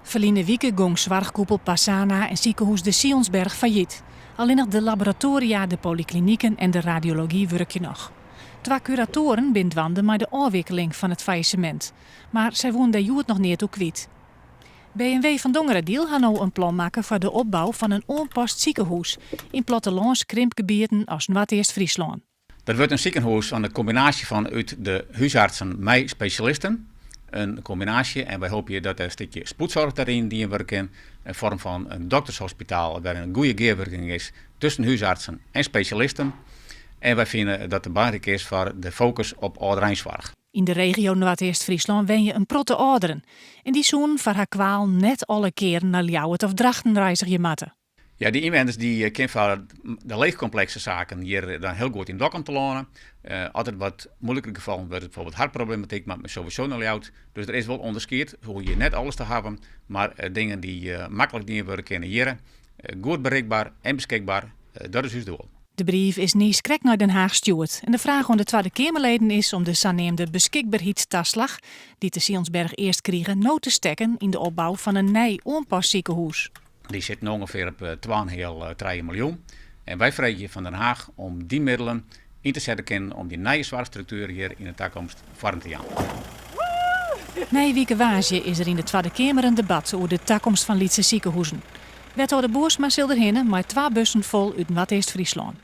Verleden weken gong zorgkoepel Passana en ziekenhuis de Sionsberg failliet. Alleen nog de laboratoria, de polyklinieken en de radiologie werken nog. 2 curatoren bindwanden maar de afwikkeling van het faillissement. Maar zij wonen daar het nog niet toe kwijt. BMW van Dongerediel gaat nu een plan maken voor de opbouw van een onpast ziekenhuis in plattelands krimpgebieden als Noord-Eerst-Friesland. Dat wordt een ziekenhuis van de combinatie van uit de huisartsen met specialisten. Een combinatie en wij hopen dat er een stukje spoedzorg daarin die werken. In vorm van een doktershospitaal waar een goede gearwerking is tussen huisartsen en specialisten. En wij vinden dat het belangrijk is voor de focus op ouderijnszorg. In de regio Noord-Eerst-Friesland wen je een protte ouderen. En die zoen voor haar kwaal net alle keren naar Ljouwert of Drachten reizigen matten. Ja, die inwoners die kennen voor de leegcomplexe zaken hier dan heel goed in Dokkum te lonen. Altijd wat moeilijker gevallen wordt bijvoorbeeld hartproblematiek, maar sowieso naar Ljouwert. Dus er is wel onderscheid hoe je net alles te hebben, maar dingen die makkelijk dingen worden kennen hier, goed bereikbaar en beschikbaar, dat is dus de doel. De brief is niet skrek naar Den Haag stuurd. En de vraag aan de Tweede Kamerleden is om de saneemde beschikbaarheidstaslag, die de Sionsberg eerst kregen, nou te stekken in de opbouw van een nieuw onpas ziekenhuis. Die zit nu ongeveer op 2,3 miljoen. En wij vragen van Den Haag om die middelen in te zetten om die nieuwe zorgstructuur hier in de toekomst vorm te geven. Na weken waasje is er in de Tweede Kamer een debat over de toekomst van Lietse ziekenhuizen. Wethouder Boersma zil erheen met 2 bussen vol uit Noord-Eerst-Friesland.